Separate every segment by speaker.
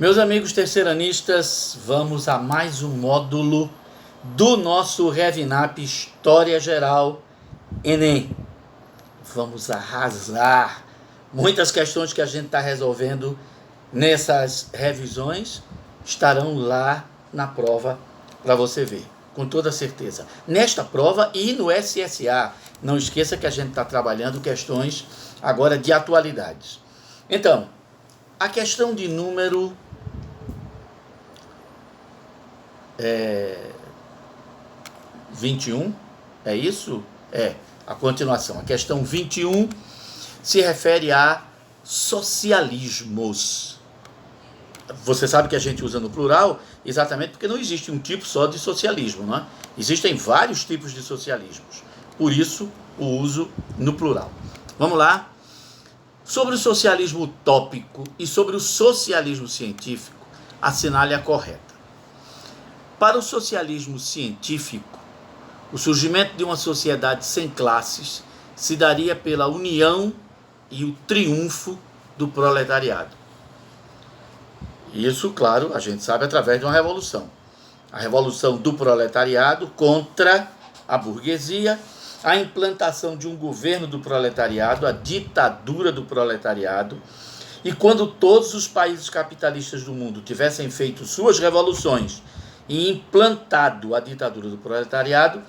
Speaker 1: Meus amigos terceiranistas, vamos a mais um módulo do nosso Revinap História Geral Enem. Vamos arrasar muitas questões que a gente está resolvendo nessas revisões estarão lá na prova para você ver, com toda certeza. Nesta prova e no SSA, não esqueça que a gente está trabalhando questões agora de atualidades. Então, a questão de número 21, é isso? A continuação. A questão 21 se refere a socialismos. Você sabe que a gente usa no plural exatamente porque não existe um tipo só de socialismo, não é? Existem vários tipos de socialismos. Por isso, o uso no plural. Vamos lá. Sobre o socialismo utópico e sobre o socialismo científico, assinale a correta. Para o socialismo científico, o surgimento de uma sociedade sem classes se daria pela união e o triunfo do proletariado. Isso, claro, a gente sabe através de uma revolução. A revolução do proletariado contra a burguesia, a implantação de um governo do proletariado, a ditadura do proletariado. E quando todos os países capitalistas do mundo tivessem feito suas revoluções e implantado a ditadura do proletariado,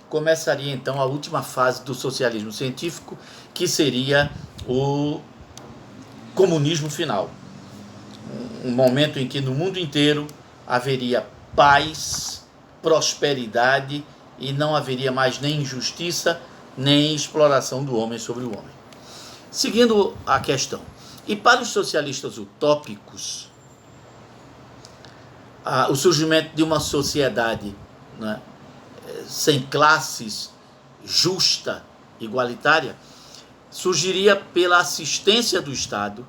Speaker 1: começaria então a última fase do socialismo científico, que seria o comunismo final. Um momento em que no mundo inteiro haveria paz, prosperidade e não haveria mais nem injustiça, nem exploração do homem sobre o homem. Seguindo a questão. E para os socialistas utópicos, o surgimento de uma sociedade, né, sem classes, justa, igualitária, surgiria pela assistência do Estado,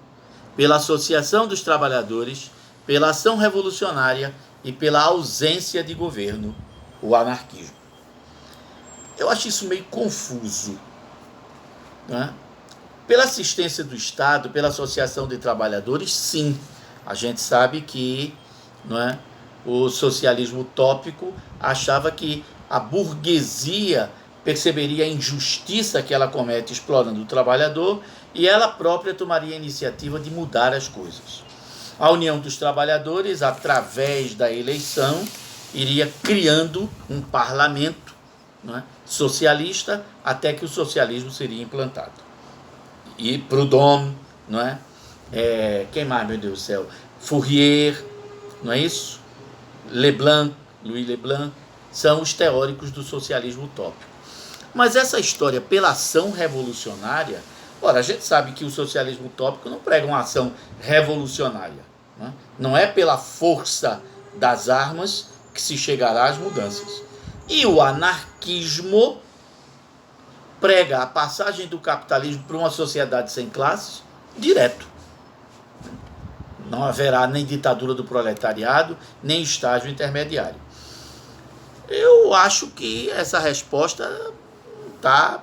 Speaker 1: pela associação dos trabalhadores, pela ação revolucionária e pela ausência de governo, o anarquismo. Eu acho isso meio confuso, né? Pela assistência do Estado, pela associação de trabalhadores, sim. A gente sabe que, não é, o socialismo utópico achava que a burguesia perceberia a injustiça que ela comete explorando o trabalhador e ela própria tomaria a iniciativa de mudar as coisas. A união dos trabalhadores, através da eleição, iria criando um parlamento, não é, socialista, até que o socialismo seria implantado. E Proudhon, não é? Quem mais, meu Deus do céu? Fourier, não é isso? Louis Leblanc, são os teóricos do socialismo utópico. Mas essa história pela ação revolucionária, ora, a gente sabe que o socialismo utópico não prega uma ação revolucionária, né? Não é pela força das armas que se chegará às mudanças. E o anarquismo prega a passagem do capitalismo para uma sociedade sem classes direto. Não haverá nem ditadura do proletariado, nem estágio intermediário. Eu acho que essa resposta não está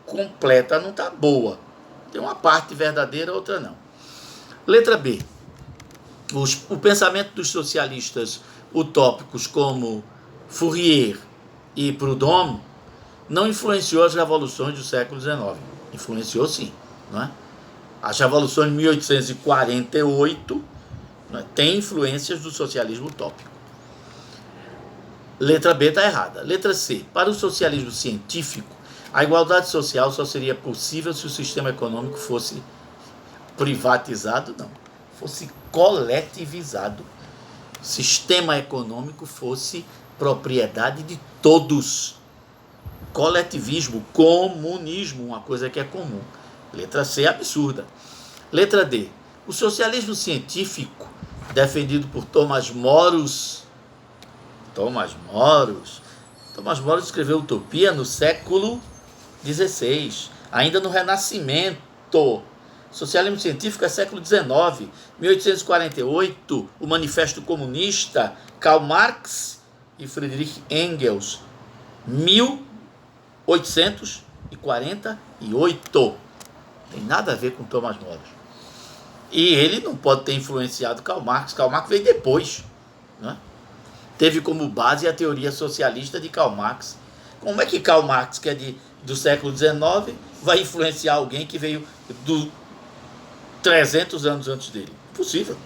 Speaker 1: completa, não está boa. Tem uma parte verdadeira, outra não. Letra B. O pensamento dos socialistas utópicos como Fourier e Proudhon não influenciou as revoluções do século XIX. Influenciou sim, não é? As revoluções de 1848, não é, têm influências do socialismo utópico. Letra B está errada. Letra C. Para o socialismo científico, a igualdade social só seria possível se o sistema econômico fosse privatizado, não. Fosse coletivizado. Sistema econômico fosse propriedade de todos. Coletivismo, comunismo, uma coisa que é comum. Letra C é absurda. Letra D. O socialismo científico, defendido por Thomas More escreveu Utopia no século XVI, ainda no Renascimento. Socialismo científico é século XIX, 1848, o Manifesto Comunista, Karl Marx e Friedrich Engels, 1848. Tem nada a ver com Thomas More. E ele não pode ter influenciado Karl Marx. Karl Marx veio depois, né? Teve como base a teoria socialista de Karl Marx. Como é que Karl Marx, que é do século XIX, vai influenciar alguém que veio 300 anos antes dele? Impossível.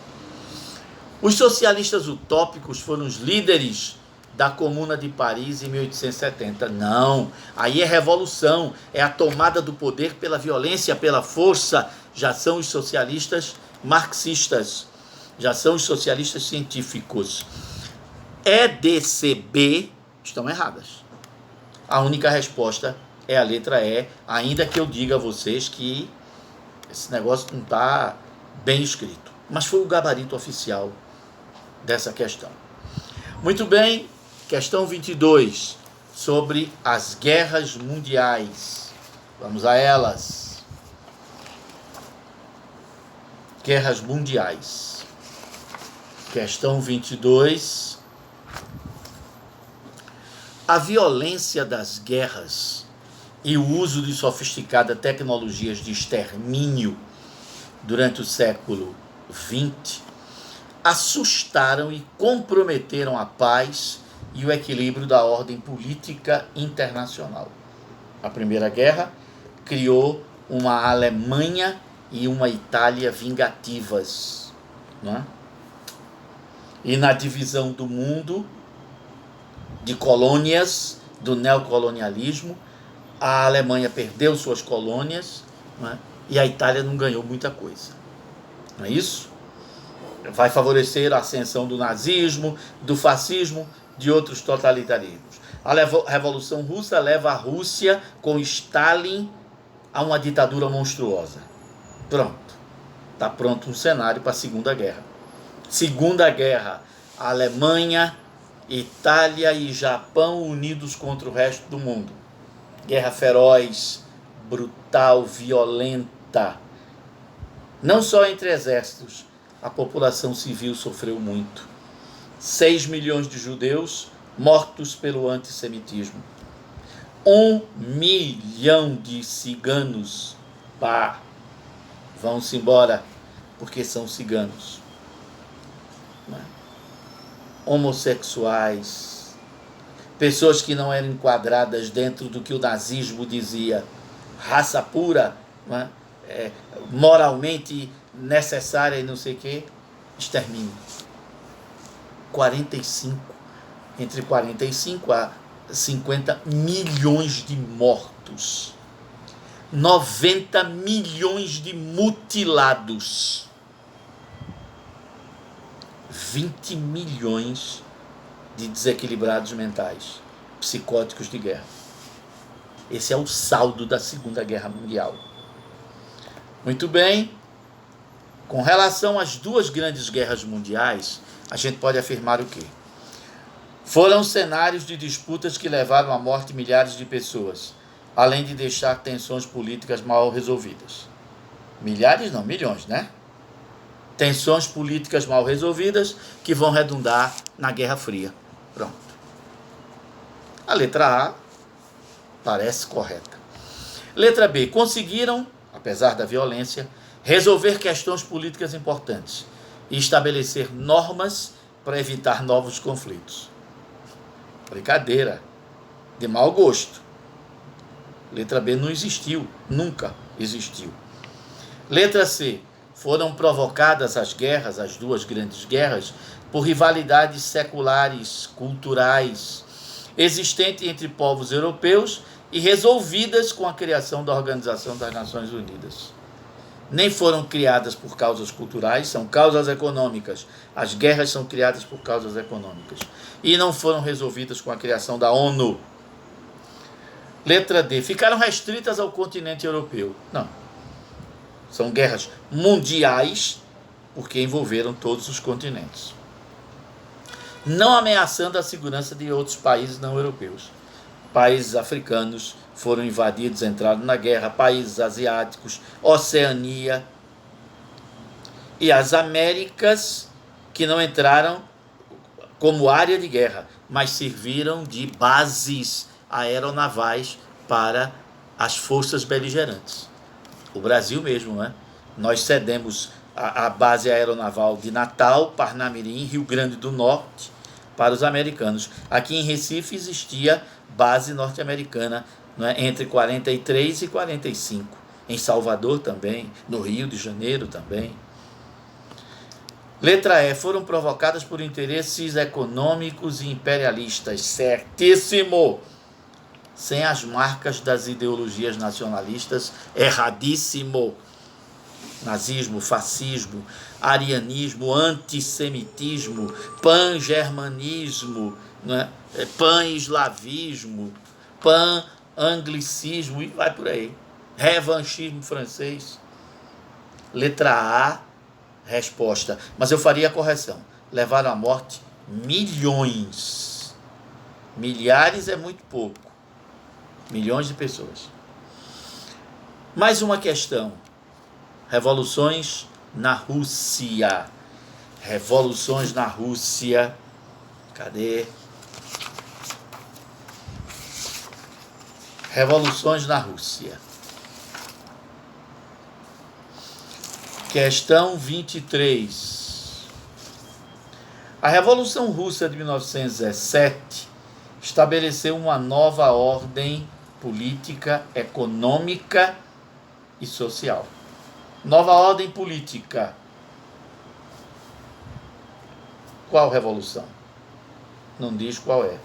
Speaker 1: Os socialistas utópicos foram os líderes da Comuna de Paris em 1870. Não, aí é revolução, é a tomada do poder pela violência, pela força. Já são os socialistas marxistas, já são os socialistas científicos. EDCB estão erradas. A única resposta é a letra E, ainda que eu diga a vocês que esse negócio não está bem escrito. Mas foi o gabarito oficial dessa questão. Muito bem, questão 22, sobre as guerras mundiais. Vamos a elas. Guerras mundiais. Questão 22. A violência das guerras e o uso de sofisticadas tecnologias de extermínio durante o século XX assustaram e comprometeram a paz e o equilíbrio da ordem política internacional. A Primeira Guerra criou uma Alemanha e uma Itália vingativas, não é? E na divisão do mundo de colônias, do neocolonialismo, a Alemanha perdeu suas colônias, não é? E a Itália não ganhou muita coisa. Não é isso? Vai favorecer a ascensão do nazismo, do fascismo, de outros totalitarismos. A Revolução Russa leva a Rússia, com Stalin, a uma ditadura monstruosa. Pronto. Está pronto um cenário para a Segunda Guerra. Segunda Guerra, a Alemanha, Itália e Japão unidos contra o resto do mundo. Guerra feroz, brutal, violenta. Não só entre exércitos, a população civil sofreu muito. 6 milhões de judeus mortos pelo antissemitismo. 1 milhão de ciganos, vão-se embora porque são ciganos. Homossexuais, pessoas que não eram enquadradas dentro do que o nazismo dizia, raça pura, não é? Moralmente necessária e não sei o que, extermínio. Entre 45 a 50 milhões de mortos, 90 milhões de mutilados, 20 milhões de desequilibrados mentais, psicóticos de guerra. Esse é o saldo da Segunda Guerra Mundial. Muito bem. Com relação às duas grandes guerras mundiais, a gente pode afirmar o quê? Foram cenários de disputas que levaram à morte de milhares de pessoas, além de deixar tensões políticas mal resolvidas. Milhares não, milhões, né? Tensões políticas mal resolvidas que vão redundar na Guerra Fria. Pronto. A letra A parece correta. Letra B. Conseguiram, apesar da violência, resolver questões políticas importantes e estabelecer normas para evitar novos conflitos. Brincadeira. De mau gosto. Letra B não existiu. Nunca existiu. Letra C. Foram provocadas as guerras, as duas grandes guerras, por rivalidades seculares, culturais, existentes entre povos europeus e resolvidas com a criação da Organização das Nações Unidas. Nem foram criadas por causas culturais, são causas econômicas. As guerras são criadas por causas econômicas. E não foram resolvidas com a criação da ONU. Letra D. Ficaram restritas ao continente europeu. Não. São guerras mundiais, porque envolveram todos os continentes. Não ameaçando a segurança de outros países não europeus. Países africanos foram invadidos, entraram na guerra, países asiáticos, Oceania. E as Américas, que não entraram como área de guerra, mas serviram de bases aeronavais para as forças beligerantes. O Brasil mesmo, né? Nós cedemos a base aeronaval de Natal, Parnamirim, Rio Grande do Norte, para os americanos. Aqui em Recife existia base norte-americana, não é, entre 43 e 45. Em Salvador também, no Rio de Janeiro também. Letra E. Foram provocadas por interesses econômicos e imperialistas. Certíssimo! Sem as marcas das ideologias nacionalistas. Erradíssimo! Nazismo, fascismo, arianismo, antissemitismo, pan-germanismo, né? Pan-eslavismo, pan-anglicismo e vai por aí. Revanchismo francês. Letra A, resposta. Mas eu faria a correção. Levaram à morte milhões. Milhares é muito pouco. Milhões de pessoas. Mais uma questão. Revoluções na Rússia. Revoluções na Rússia. Cadê? Revoluções na Rússia. Questão 23. A Revolução Russa de 1917 estabeleceu uma nova ordem política, econômica e social. Nova ordem política. Qual revolução? Não diz qual é.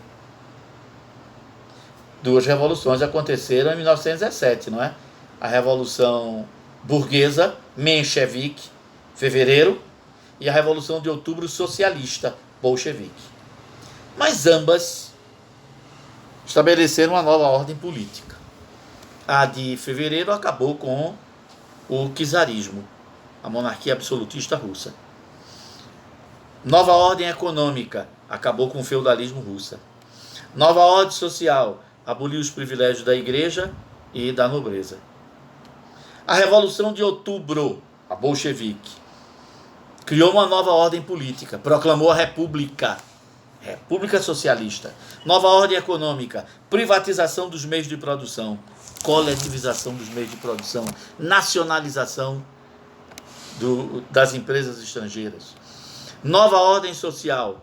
Speaker 1: Duas revoluções aconteceram em 1917, não é? A Revolução Burguesa, Menchevique, fevereiro, e a Revolução de Outubro Socialista, bolchevique. Mas ambas estabeleceram uma nova ordem política. A de fevereiro acabou com o czarismo, a monarquia absolutista russa. Nova ordem econômica, acabou com o feudalismo russo. Nova ordem social, aboliu os privilégios da igreja e da nobreza. A Revolução de Outubro, a bolchevique, criou uma nova ordem política, proclamou a República Socialista. Nova ordem econômica, privatização dos meios de produção, coletivização dos meios de produção, nacionalização das empresas estrangeiras. Nova ordem social,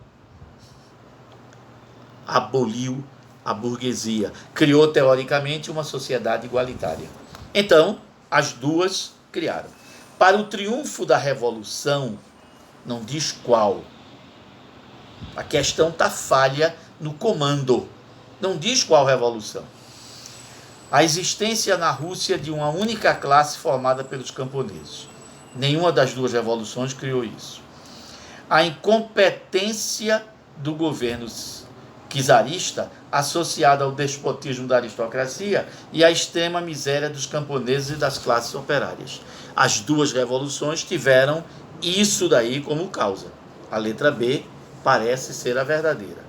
Speaker 1: aboliu a burguesia, criou teoricamente uma sociedade igualitária. Então, as duas criaram. Para o triunfo da revolução, não diz qual. A questão está falha no comando. Não diz qual revolução. A existência na Rússia de uma única classe formada pelos camponeses. Nenhuma das duas revoluções criou isso. A incompetência do governo czarista associada ao despotismo da aristocracia e à extrema miséria dos camponeses e das classes operárias. As duas revoluções tiveram isso daí como causa. A letra B parece ser a verdadeira.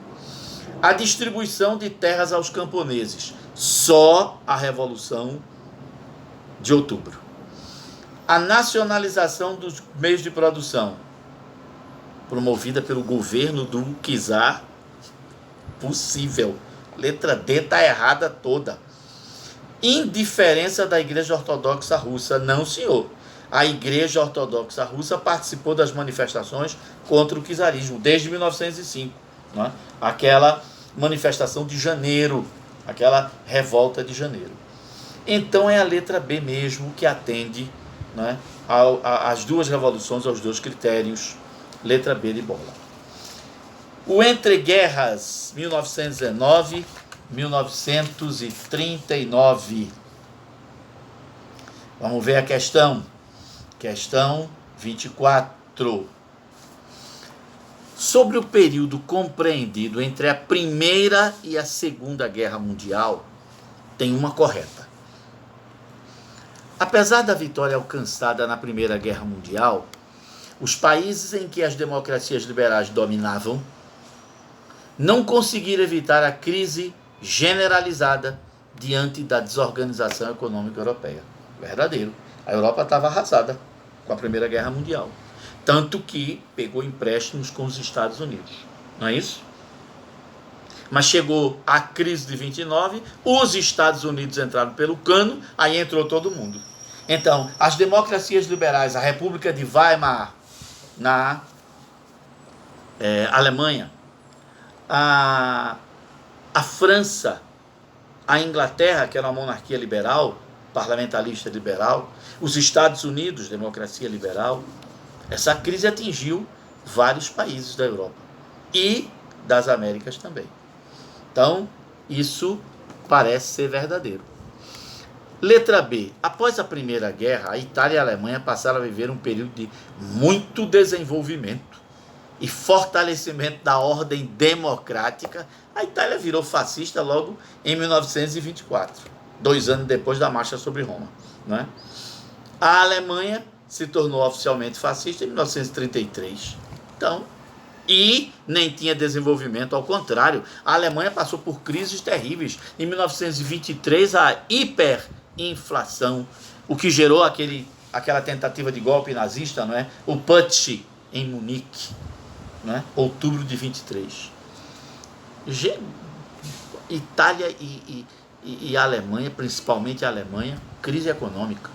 Speaker 1: A distribuição de terras aos camponeses. Só a Revolução de Outubro. A nacionalização dos meios de produção, promovida pelo governo do czar, possível. Letra D está errada toda. Indiferença da Igreja Ortodoxa Russa. Não, senhor. A Igreja Ortodoxa Russa participou das manifestações contra o czarismo desde 1905. Né? Aquela manifestação de janeiro, aquela revolta de janeiro. Então é a letra B mesmo que atende, né, às duas revoluções, aos dois critérios. Letra B de bola. O entreguerras, 1919, 1939. Vamos ver a questão. Questão 24. Sobre o período compreendido entre a Primeira e a Segunda Guerra Mundial, tem uma correta. Apesar da vitória alcançada na Primeira Guerra Mundial, os países em que as democracias liberais dominavam não conseguiram evitar a crise generalizada diante da desorganização econômica europeia. Verdadeiro. A Europa estava arrasada com a Primeira Guerra Mundial. Tanto que pegou empréstimos com os Estados Unidos. Não é isso? Mas chegou a crise de 29, os Estados Unidos entraram pelo cano, aí entrou todo mundo. Então, as democracias liberais, a República de Weimar na Alemanha, a França, a Inglaterra, que era uma monarquia liberal, parlamentarista liberal, os Estados Unidos, democracia liberal, essa crise atingiu vários países da Europa e das Américas também. Então, isso parece ser verdadeiro. Letra B. Após a Primeira Guerra, a Itália e a Alemanha passaram a viver um período de muito desenvolvimento e fortalecimento da ordem democrática. A Itália virou fascista logo em 1924, 2 anos depois da marcha sobre Roma, né? A Alemanha se tornou oficialmente fascista em 1933. Então, e nem tinha desenvolvimento, ao contrário, a Alemanha passou por crises terríveis. Em 1923, a hiperinflação, o que gerou aquela tentativa de golpe nazista, não é? O Putsch em Munique, não é? Outubro de 23. Itália e a Alemanha, principalmente a Alemanha, crise econômica.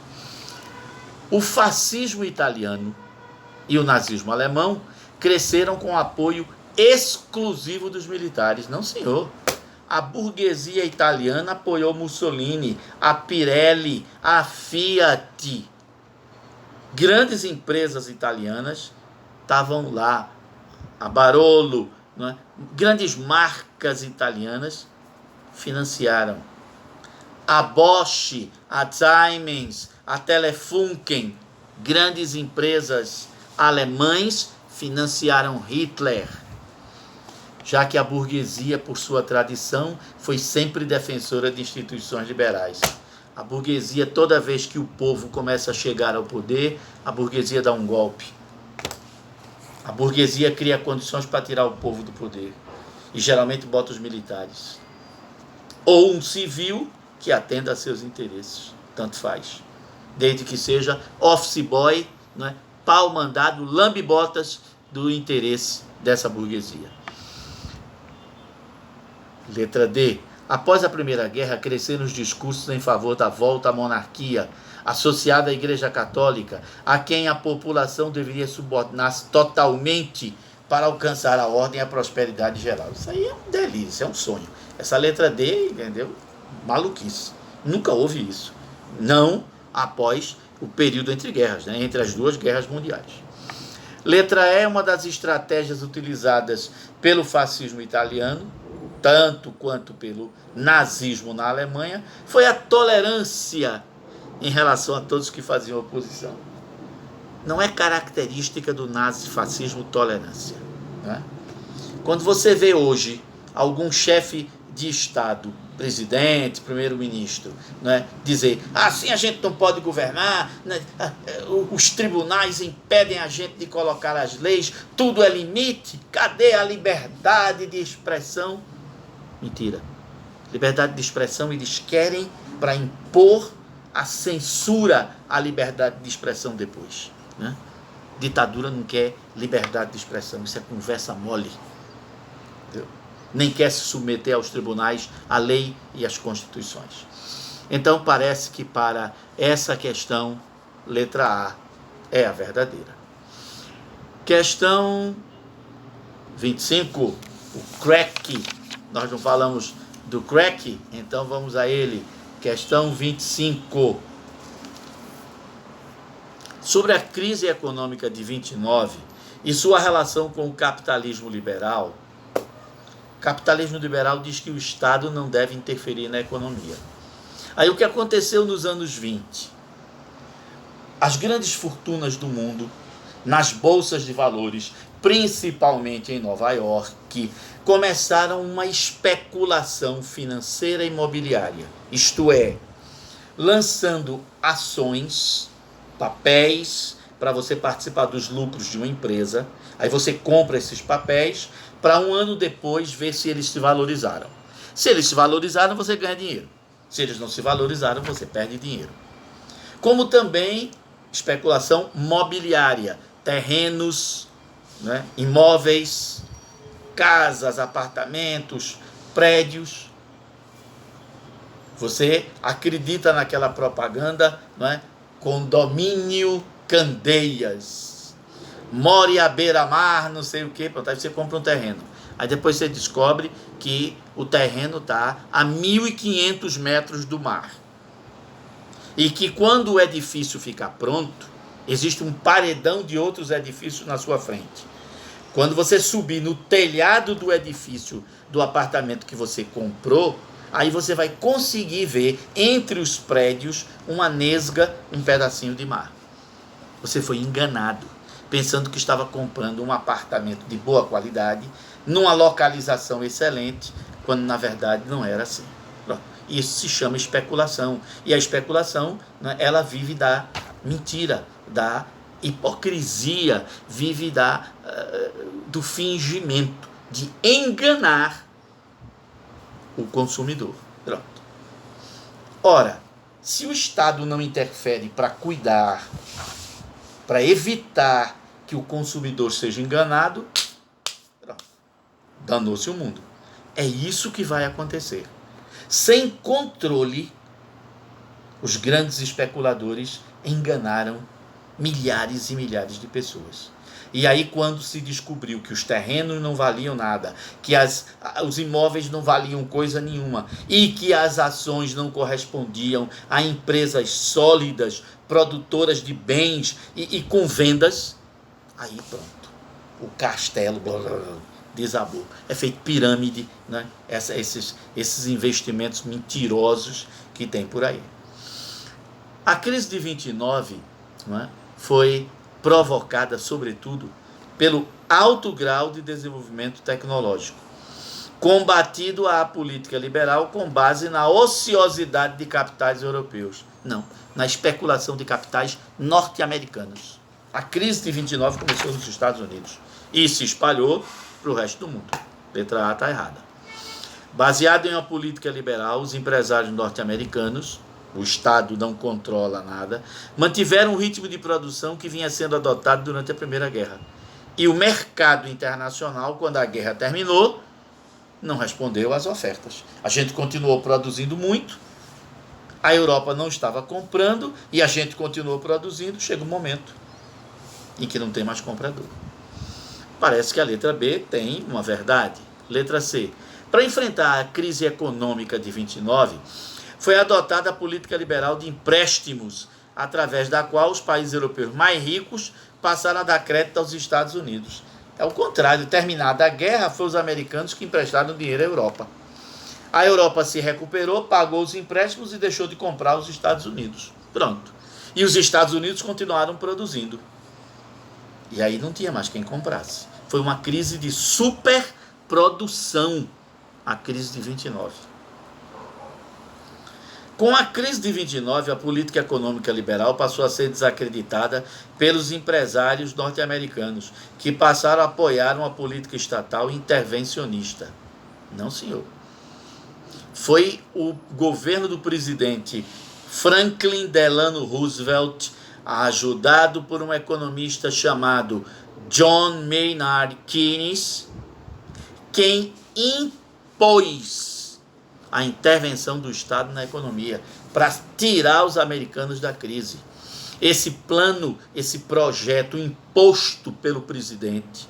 Speaker 1: O fascismo italiano e o nazismo alemão cresceram com apoio exclusivo dos militares. Não, senhor. A burguesia italiana apoiou Mussolini, a Pirelli, a Fiat. Grandes empresas italianas estavam lá. A Barolo, não é? Grandes marcas italianas financiaram. A Bosch, a Siemens, a Telefunken, grandes empresas alemães financiaram Hitler, já que a burguesia, por sua tradição, foi sempre defensora de instituições liberais. A burguesia, toda vez que o povo começa a chegar ao poder, a burguesia dá um golpe. A burguesia cria condições para tirar o povo do poder. E geralmente bota os militares. Ou um civil que atenda a seus interesses. Tanto faz. Desde que seja office boy, não é? Pau mandado, lambe-botas do interesse dessa burguesia. Letra D. Após a Primeira Guerra, cresceram os discursos em favor da volta à monarquia, associada à Igreja Católica, a quem a população deveria subordinar-se totalmente para alcançar a ordem e a prosperidade geral. Isso aí é um delírio, isso é um sonho. Essa letra D, entendeu? Maluquice. Nunca houve isso. Não após o período entre guerras, né? Entre as duas guerras mundiais. Letra E, uma das estratégias utilizadas pelo fascismo italiano, tanto quanto pelo nazismo na Alemanha, foi a tolerância em relação a todos que faziam oposição. Não é característica do nazifascismo tolerância, né? Quando você vê hoje algum chefe de Estado, presidente, primeiro-ministro, né, dizer, assim a gente não pode governar, né, os tribunais impedem a gente de colocar as leis, tudo é limite, cadê a liberdade de expressão? Mentira. Liberdade de expressão eles querem para impor a censura à liberdade de expressão depois, né? Ditadura não quer liberdade de expressão, isso é conversa mole. Entendeu? Nem quer se submeter aos tribunais, à lei e às constituições. Então parece que para essa questão, letra A é a verdadeira. Questão 25, o crack. Nós não falamos do crack, então vamos a ele. Questão 25. Sobre a crise econômica de 29 e sua relação com o capitalismo liberal, o capitalismo liberal diz que o Estado não deve interferir na economia. Aí o que aconteceu nos anos 20? As grandes fortunas do mundo, nas bolsas de valores, principalmente em Nova York, começaram uma especulação financeira e imobiliária. Isto é, lançando ações, papéis, para você participar dos lucros de uma empresa. Aí você compra esses papéis para um ano depois ver se eles se valorizaram. Se eles se valorizaram, você ganha dinheiro. Se eles não se valorizaram, você perde dinheiro. Como também especulação mobiliária, terrenos, né, imóveis, casas, apartamentos, prédios. Você acredita naquela propaganda, não é? condomínio Candeias, more à beira-mar, não sei o que, pronto, aí você compra um terreno. Aí depois você descobre que o terreno está a 1.500 metros do mar. E que quando o edifício ficar pronto, existe um paredão de outros edifícios na sua frente. Quando você subir no telhado do edifício do apartamento que você comprou, aí você vai conseguir ver entre os prédios uma nesga, um pedacinho de mar. Você foi enganado, pensando que estava comprando um apartamento de boa qualidade, numa localização excelente, quando na verdade não era assim. Isso se chama especulação. E a especulação, né, ela vive da mentira, da hipocrisia, vive do fingimento, de enganar o consumidor. Pronto. Ora, se o Estado não interfere para cuidar, para evitar que o consumidor seja enganado, pronto, danou-se o mundo. É isso que vai acontecer. Sem controle, os grandes especuladores enganaram milhares e milhares de pessoas. E aí, quando se descobriu que os terrenos não valiam nada, que os imóveis não valiam coisa nenhuma e que as ações não correspondiam a empresas sólidas, produtoras de bens e com vendas, aí pronto, o castelo desabou. É feito pirâmide, né? Esses investimentos mentirosos que tem por aí. A crise de 29, não é, foi provocada, sobretudo, pelo alto grau de desenvolvimento tecnológico, combatido à política liberal com base na ociosidade de capitais europeus. Não, na especulação de capitais norte-americanos. A crise de 29 começou nos Estados Unidos e se espalhou para o resto do mundo. Letra A está errada. Baseado em uma política liberal, os empresários norte-americanos, o Estado não controla nada, mantiveram um ritmo de produção que vinha sendo adotado durante a Primeira Guerra. E o mercado internacional, quando a guerra terminou, não respondeu às ofertas. A gente continuou produzindo muito, a Europa não estava comprando e a gente continuou produzindo. Chega um momento em que não tem mais comprador. Parece que a letra B tem uma verdade. Letra C. Para enfrentar a crise econômica de 29, foi adotada a política liberal de empréstimos, através da qual os países europeus mais ricos passaram a dar crédito aos Estados Unidos. É o contrário, terminada a guerra, foi os americanos que emprestaram dinheiro à Europa. A Europa se recuperou, pagou os empréstimos e deixou de comprar os Estados Unidos. Pronto. E os Estados Unidos continuaram produzindo. E aí não tinha mais quem comprasse. Foi uma crise de superprodução, a crise de 29. Com a crise de 29, a política econômica liberal passou a ser desacreditada pelos empresários norte-americanos, que passaram a apoiar uma política estatal intervencionista. Não, senhor. Foi o governo do presidente Franklin Delano Roosevelt, ajudado por um economista chamado John Maynard Keynes, quem impôs a intervenção do Estado na economia para tirar os americanos da crise. Esse plano, esse projeto imposto pelo presidente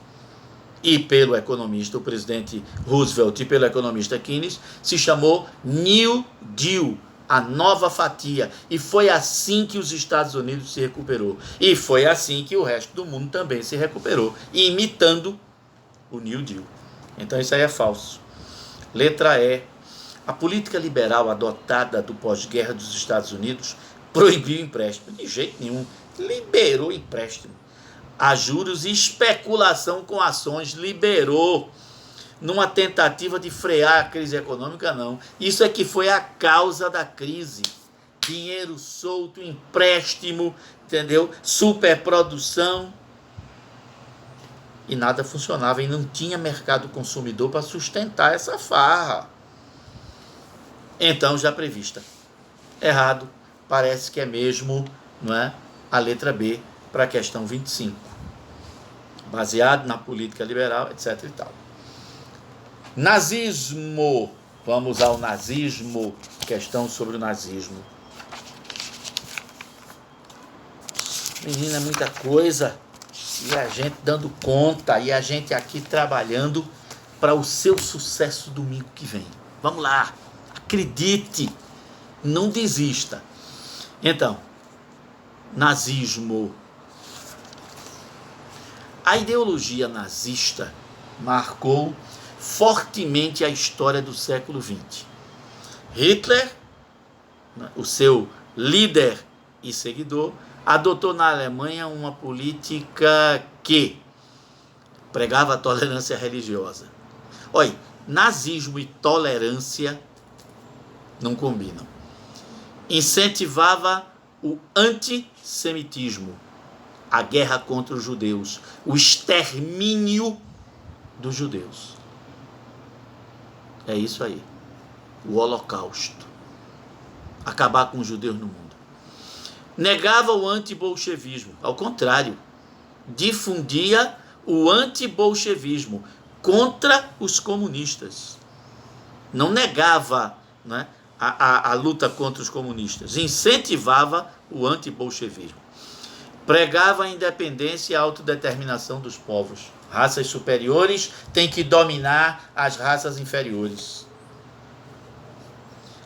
Speaker 1: e pelo economista, o presidente Roosevelt e pelo economista Keynes, se chamou New Deal, a nova fatia. E foi assim que os Estados Unidos se recuperou. E foi assim que o resto do mundo também se recuperou, imitando o New Deal. Então isso aí é falso. Letra E. A política liberal adotada do pós-guerra dos Estados Unidos proibiu empréstimo. De jeito nenhum. Liberou empréstimo a juros e especulação com ações. Liberou. Numa tentativa de frear a crise econômica, não. Isso é que foi a causa da crise. Dinheiro solto, empréstimo, entendeu? Superprodução. E nada funcionava. E não tinha mercado consumidor para sustentar essa farra. Então, já prevista. Errado. Parece que é mesmo, não é, a letra B para a questão 25. Baseado na política liberal, etc. e tal. Nazismo. Vamos ao nazismo. Questão sobre o nazismo. menino, é muita coisa. E a gente dando conta, e a gente aqui trabalhando para o seu sucesso domingo que vem. Vamos lá, acredite, não desista. Então, nazismo. A ideologia nazista marcou fortemente a história do século XX. Hitler, o seu líder e seguidor, adotou na Alemanha uma política que pregava a tolerância religiosa. Olha, nazismo e tolerância não combinam. Incentivava o antissemitismo, a guerra contra os judeus, o extermínio dos judeus. É isso aí, o Holocausto. Acabar com os judeus no mundo. Negava o antibolchevismo, ao contrário, difundia o antibolchevismo contra os comunistas. Não negava, né, a luta contra os comunistas, incentivava o antibolchevismo. Pregava a independência e a autodeterminação dos povos. Raças superiores têm que dominar as raças inferiores.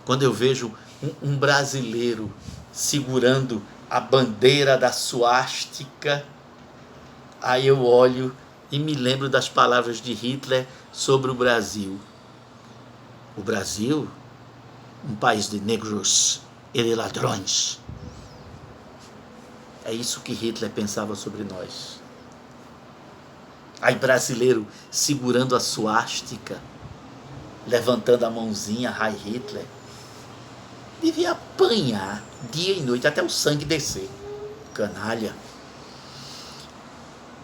Speaker 1: Quando eu vejo um brasileiro segurando a bandeira da suástica, aí eu olho e me lembro das palavras de Hitler sobre o Brasil. O Brasil, um país de negros e de ladrões. É isso que Hitler pensava sobre nós. Aí brasileiro segurando a suástica, levantando a mãozinha, Heil Hitler. Devia apanhar dia e noite até o sangue descer. Canalha.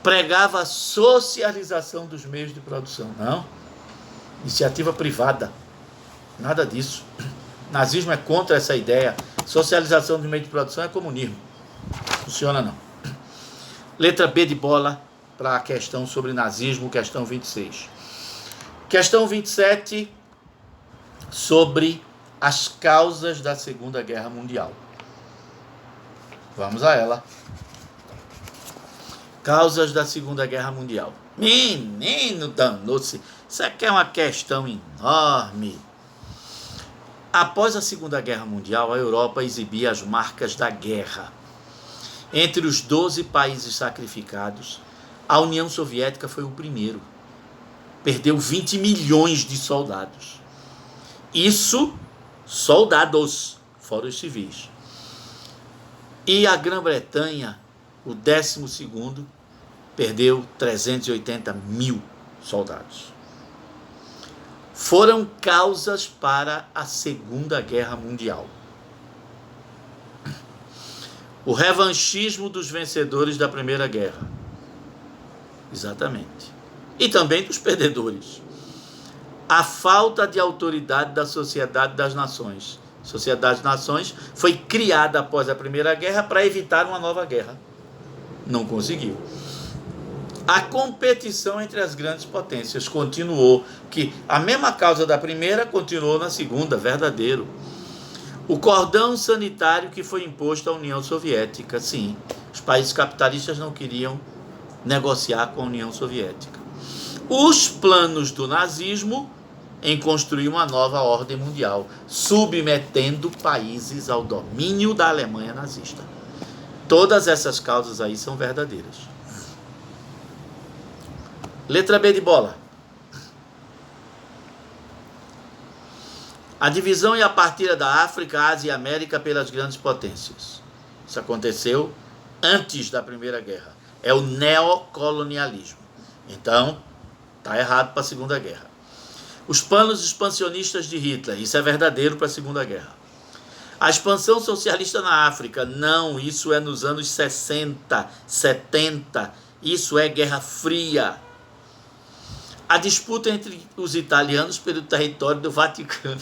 Speaker 1: Pregava a socialização dos meios de produção. Não. Iniciativa privada. Nada disso. Nazismo é contra essa ideia. Socialização dos meios de produção é comunismo. Funciona não. Letra B de bola para a questão sobre nazismo, questão 26. Questão 27, sobre as causas da Segunda Guerra Mundial. Vamos a ela. Causas da Segunda Guerra Mundial. Menino danou-se, isso aqui é uma questão enorme. Após a Segunda Guerra Mundial, a Europa exibia as marcas da guerra. Entre os 12 países sacrificados, a União Soviética foi o primeiro. Perdeu 20 milhões de soldados. Isso, soldados, fora os civis. E a Grã-Bretanha, o 12º, perdeu 380 mil soldados. Foram causas para a Segunda Guerra Mundial. O revanchismo dos vencedores da Primeira Guerra. Exatamente. E também dos perdedores. A falta de autoridade da Sociedade das Nações. A Sociedade das Nações foi criada após a Primeira Guerra para evitar uma nova guerra. Não conseguiu. A competição entre as grandes potências continuou, que a mesma causa da primeira continuou na segunda, verdadeiro. O cordão sanitário que foi imposto à União Soviética, sim. Os países capitalistas não queriam negociar com a União Soviética. Os planos do nazismo em construir uma nova ordem mundial, submetendo países ao domínio da Alemanha nazista. Todas essas causas aí são verdadeiras. Letra B de bola. A divisão e a partilha da África, Ásia e América pelas grandes potências. Isso aconteceu antes da Primeira Guerra. É o neocolonialismo. Então, está errado para a Segunda Guerra. Os planos expansionistas de Hitler. Isso é verdadeiro para a Segunda Guerra. A expansão socialista na África. Não, isso é nos anos 60, 70. Isso é Guerra Fria. A disputa entre os italianos pelo território do Vaticano.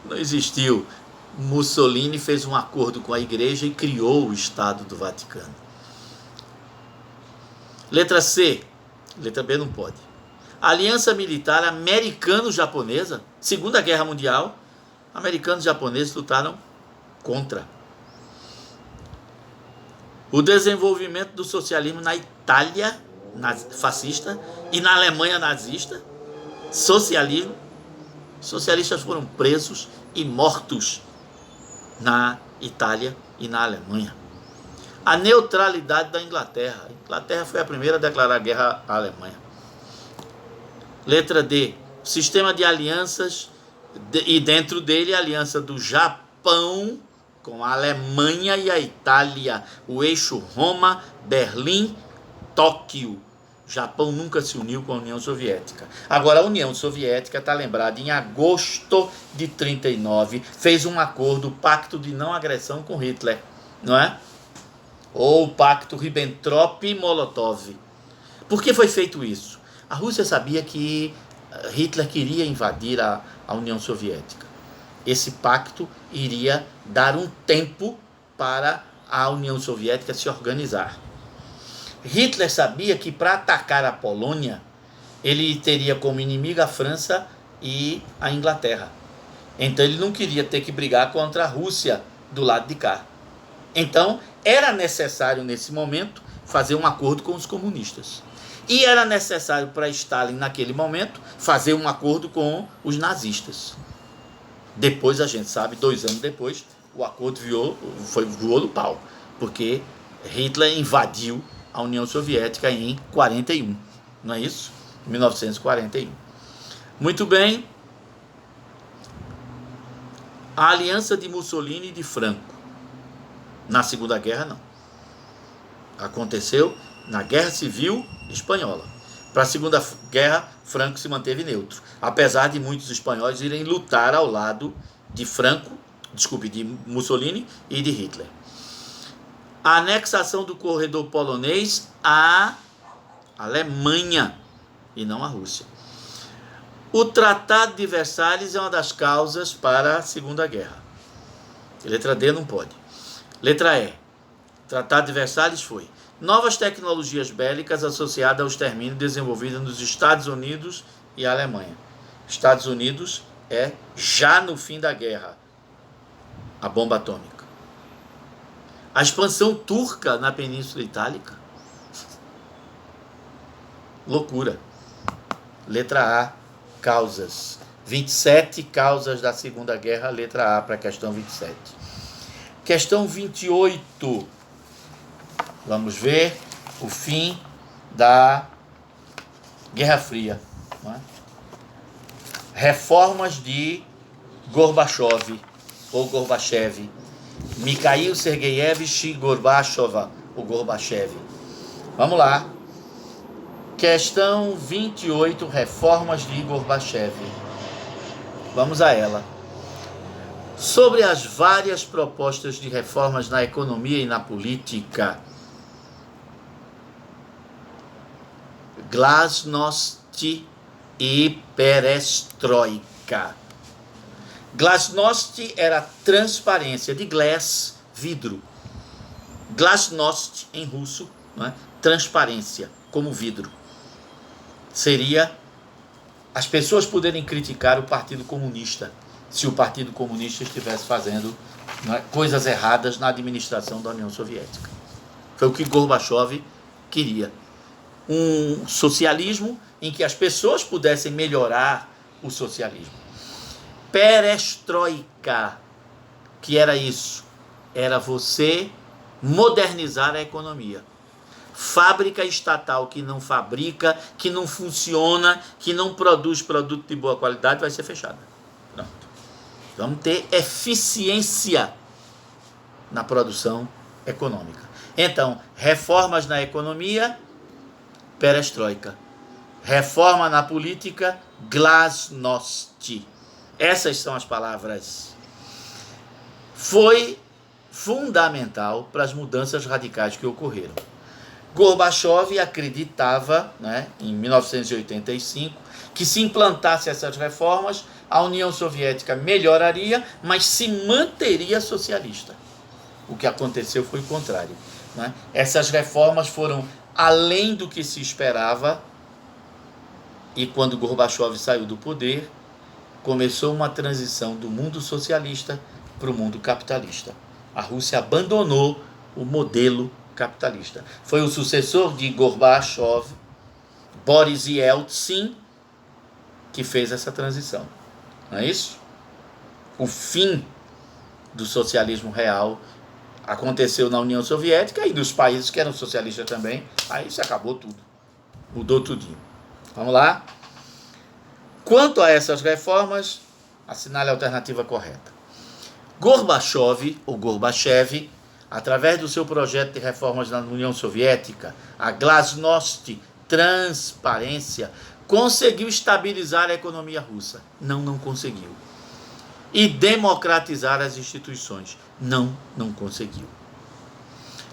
Speaker 1: Não existiu. Mussolini fez um acordo com a igreja e criou o Estado do Vaticano. Letra C. Letra B não pode. Aliança militar americano-japonesa. Segunda Guerra Mundial. Americanos e japoneses lutaram contra. O desenvolvimento do socialismo na Itália fascista e na Alemanha nazista. Socialismo. Socialistas foram presos e mortos na Itália e na Alemanha. A neutralidade da Inglaterra. A Inglaterra foi a primeira a declarar guerra à Alemanha. Letra D. Sistema de alianças e dentro dele a aliança do Japão com a Alemanha e a Itália. O eixo Roma, Berlim, Tóquio. O Japão nunca se uniu com a União Soviética. Agora, a União Soviética está lembrada, em agosto de 1939, fez um acordo, o Pacto de Não Agressão com Hitler, não é? Ou o Pacto Ribbentrop-Molotov. Por que foi feito isso? A Rússia sabia que Hitler queria invadir a União Soviética. Esse pacto iria dar um tempo para a União Soviética se organizar. Hitler sabia que para atacar a Polônia, ele teria como inimiga a França e a Inglaterra. Então ele não queria ter que brigar contra a Rússia do lado de cá. Então era necessário nesse momento fazer um acordo com os comunistas. E era necessário para Stalin naquele momento fazer um acordo com os nazistas. Depois a gente sabe, 2 anos depois, o acordo voou do pau, porque Hitler invadiu a União Soviética em 41, não é isso? 1941. Muito bem. A aliança de Mussolini e de Franco. Na Segunda Guerra, não. Aconteceu na Guerra Civil Espanhola. Para a Segunda Guerra, Franco se manteve neutro, apesar de muitos espanhóis irem lutar ao lado de de Mussolini e de Hitler. A anexação do corredor polonês à Alemanha e não à Rússia. O Tratado de Versalhes é uma das causas para a Segunda Guerra. Letra D não pode. Letra E. O Tratado de Versalhes foi novas tecnologias bélicas associadas ao extermínio desenvolvido nos Estados Unidos e Alemanha. Estados Unidos é já no fim da guerra, a bomba atômica. A expansão turca na Península Itálica. Loucura. Letra A, causas. 27 causas da Segunda Guerra, letra A para a questão 27. Questão 28. Vamos ver o fim da Guerra Fria. Não é? Reformas de Gorbachev ou Gorbachev. Mikhail Sergeyevich Gorbachev, o Gorbachev. Vamos lá. Questão 28, reformas de Gorbachev. Vamos a ela. Sobre as várias propostas de reformas na economia e na política, Glasnost e Perestroika. Glasnost era transparência, de glass, vidro. Glasnost, em russo, não é? Transparência, como vidro. Seria as pessoas poderem criticar o Partido Comunista, se o Partido Comunista estivesse fazendo, não é, coisas erradas na administração da União Soviética. Foi o que Gorbachev queria. Um socialismo em que as pessoas pudessem melhorar o socialismo. Perestroika, que era isso? Era você modernizar a economia. Fábrica estatal que não fabrica, que não funciona, que não produz produto de boa qualidade, vai ser fechada. Pronto. Vamos ter eficiência na produção econômica. Então, reformas na economia, perestroika. Reforma na política, glasnost. Essas são as palavras. Foi fundamental para as mudanças radicais que ocorreram. Gorbachev acreditava, né, em 1985, que se implantasse essas reformas, a União Soviética melhoraria, mas se manteria socialista. O que aconteceu foi o contrário. Né? Essas reformas foram além do que se esperava, e quando Gorbachev saiu do poder, começou uma transição do mundo socialista para o mundo capitalista. A Rússia abandonou o modelo capitalista. Foi o sucessor de Gorbachev, Boris Yeltsin, que fez essa transição. Não é isso? O fim do socialismo real aconteceu na União Soviética e nos países que eram socialistas também. Aí se acabou tudo. Mudou tudinho. Vamos lá? Quanto a essas reformas, assinale a alternativa correta. Gorbachev, através do seu projeto de reformas na União Soviética, a Glasnost, transparência, conseguiu estabilizar a economia russa. Não conseguiu. E democratizar as instituições. Não conseguiu.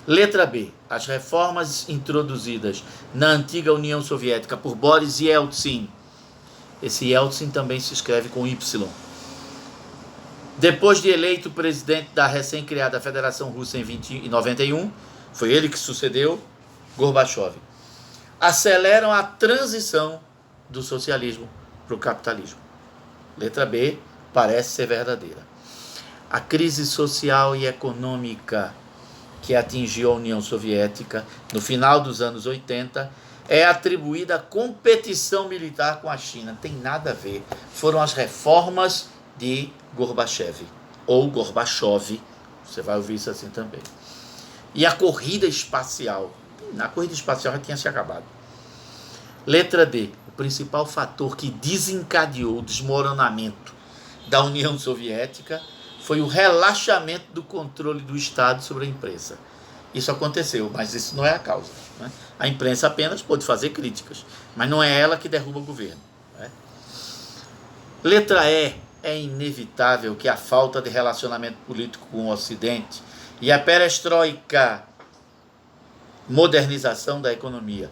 Speaker 1: Letra B. As reformas introduzidas na antiga União Soviética por Boris Yeltsin. Esse Yeltsin também se escreve com Y. Depois de eleito presidente da recém-criada Federação Russa em 91, foi ele que sucedeu Gorbachev. Aceleram a transição do socialismo para o capitalismo. Letra B parece ser verdadeira. A crise social e econômica que atingiu a União Soviética no final dos anos 80 é atribuída à competição militar com a China. Tem nada a ver. Foram as reformas de Gorbachev, ou Gorbachev, você vai ouvir isso assim também. E a corrida espacial. Na corrida espacial já tinha se acabado. Letra D. O principal fator que desencadeou o desmoronamento da União Soviética foi o relaxamento do controle do Estado sobre a imprensa. Isso aconteceu, mas isso não é a causa. Né? A imprensa apenas pode fazer críticas, mas não é ela que derruba o governo. Né? Letra E. É inevitável que a falta de relacionamento político com o Ocidente e a perestroika, modernização da economia,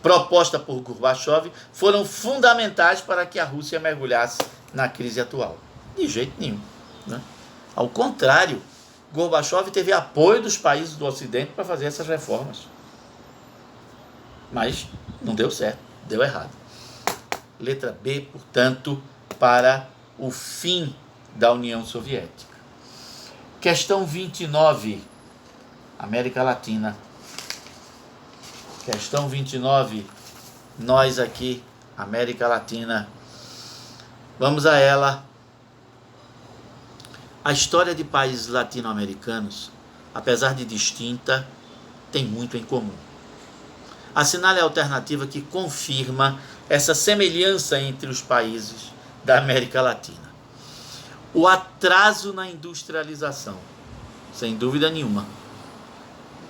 Speaker 1: proposta por Gorbachev, foram fundamentais para que a Rússia mergulhasse na crise atual. De jeito nenhum. Né? Ao contrário, Gorbachev teve apoio dos países do Ocidente para fazer essas reformas. Mas não deu certo, deu errado. Letra B, portanto, para o fim da União Soviética. Questão 29, América Latina. Questão 29, nós aqui, América Latina. Vamos a ela. A história de países latino-americanos, apesar de distinta, tem muito em comum. Assinale a alternativa que confirma essa semelhança entre os países da América Latina. O atraso na industrialização, sem dúvida nenhuma,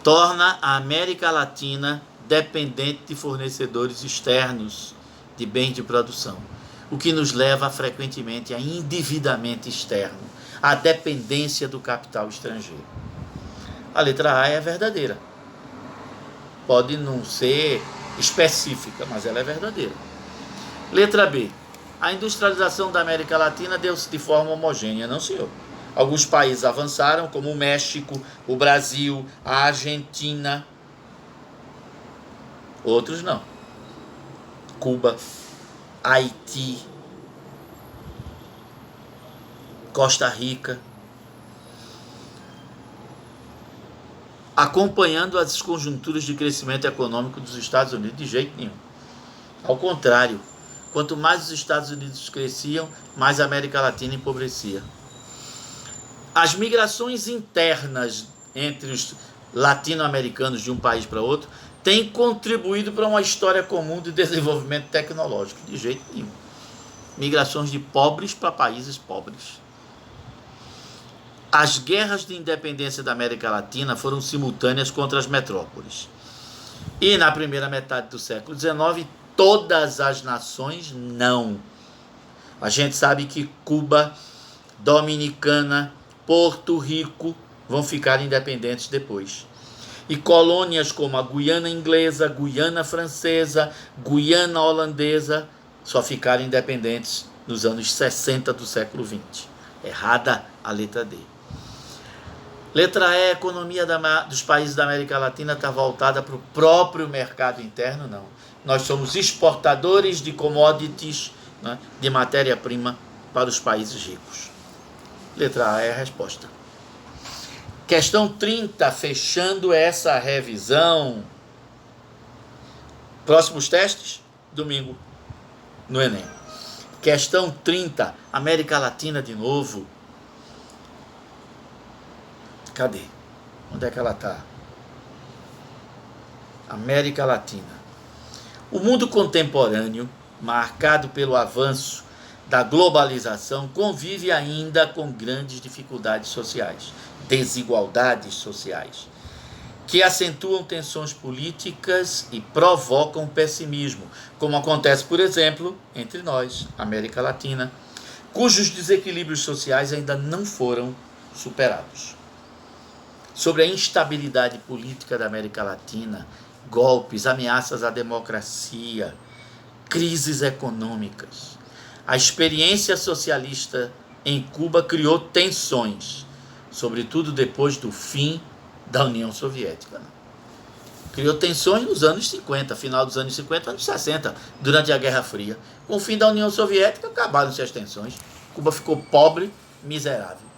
Speaker 1: torna a América Latina dependente de fornecedores externos de bens de produção, o que nos leva frequentemente a endividamento externo, a dependência do capital estrangeiro. A letra A é verdadeira. Pode não ser específica, mas ela é verdadeira. Letra B. A industrialização da América Latina deu-se de forma homogênea, não, senhor. Alguns países avançaram, como o México, o Brasil, a Argentina. Outros não. Cuba, Haiti, Costa Rica. Acompanhando as conjunturas de crescimento econômico dos Estados Unidos, de jeito nenhum. Ao contrário. Quanto mais os Estados Unidos cresciam, mais a América Latina empobrecia. As migrações internas entre os latino-americanos de um país para outro têm contribuído para uma história comum de desenvolvimento tecnológico. De jeito nenhum. Migrações de pobres para países pobres. As guerras de independência da América Latina foram simultâneas contra as metrópoles. E na primeira metade do século XIX, todas as nações não. A gente sabe que Cuba, Dominicana, Porto Rico vão ficar independentes depois. E colônias como a Guiana Inglesa, Guiana Francesa, Guiana Holandesa só ficaram independentes nos anos 60 do século XX. Errada a letra D. Letra E, a economia dos países da América Latina está voltada para o próprio mercado interno? Não. Nós somos exportadores de commodities, né, de matéria-prima para os países ricos. Letra A é a resposta. Questão 30, fechando essa revisão. Próximos testes, domingo, no Enem. Questão 30, América Latina de novo. Cadê? Onde é que ela está? América Latina. O mundo contemporâneo, marcado pelo avanço da globalização, convive ainda com grandes dificuldades sociais, desigualdades sociais, que acentuam tensões políticas e provocam pessimismo, como acontece, por exemplo, entre nós, América Latina, cujos desequilíbrios sociais ainda não foram superados. Sobre a instabilidade política da América Latina, golpes, ameaças à democracia, crises econômicas. A experiência socialista em Cuba criou tensões, sobretudo depois do fim da União Soviética. Criou tensões nos anos 50, final dos anos 50, anos 60, durante a Guerra Fria. Com o fim da União Soviética, acabaram-se as tensões. Cuba ficou pobre, miserável.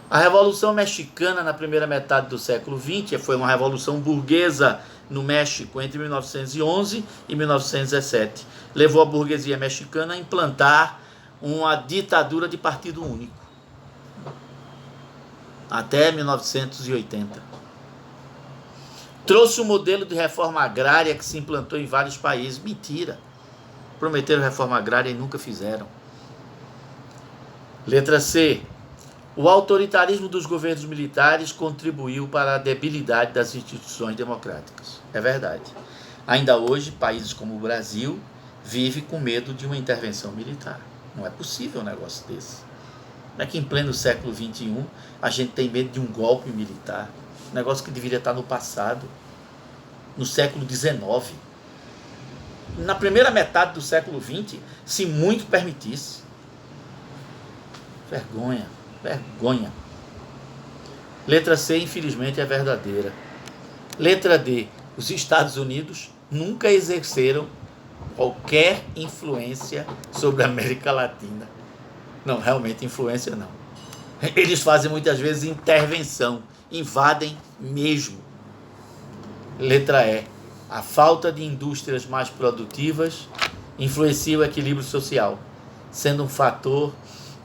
Speaker 1: A Revolução Mexicana, na primeira metade do século XX, foi uma revolução burguesa no México entre 1911 e 1917. Levou a burguesia mexicana a implantar uma ditadura de partido único. Até 1980. Trouxe um modelo de reforma agrária que se implantou em vários países. Mentira. Prometeram reforma agrária e nunca fizeram. Letra C. O autoritarismo dos governos militares contribuiu para a debilidade das instituições democráticas. É verdade. Ainda hoje, países como o Brasil vivem com medo de uma intervenção militar. Não é possível um negócio desse. Não é que em pleno século XXI a gente tem medo de um golpe militar. Um negócio que deveria estar no passado, no século XIX. Na primeira metade do século XX, se muito permitisse. Vergonha. Vergonha. Letra C, infelizmente, é verdadeira. Letra D, os Estados Unidos nunca exerceram qualquer influência sobre a América Latina. Não, realmente influência não. Eles fazem muitas vezes intervenção, invadem mesmo. Letra E, a falta de indústrias mais produtivas influencia o equilíbrio social, sendo um fator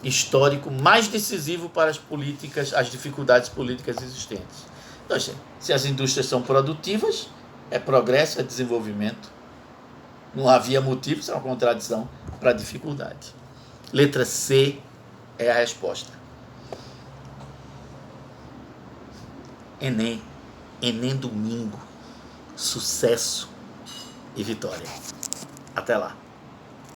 Speaker 1: histórico mais decisivo para as dificuldades políticas existentes. Então, se as indústrias são produtivas, é progresso, é desenvolvimento. Não havia motivo, isso é uma contradição para a dificuldade. Letra C é a resposta. Enem. Enem domingo. Sucesso e vitória. Até lá.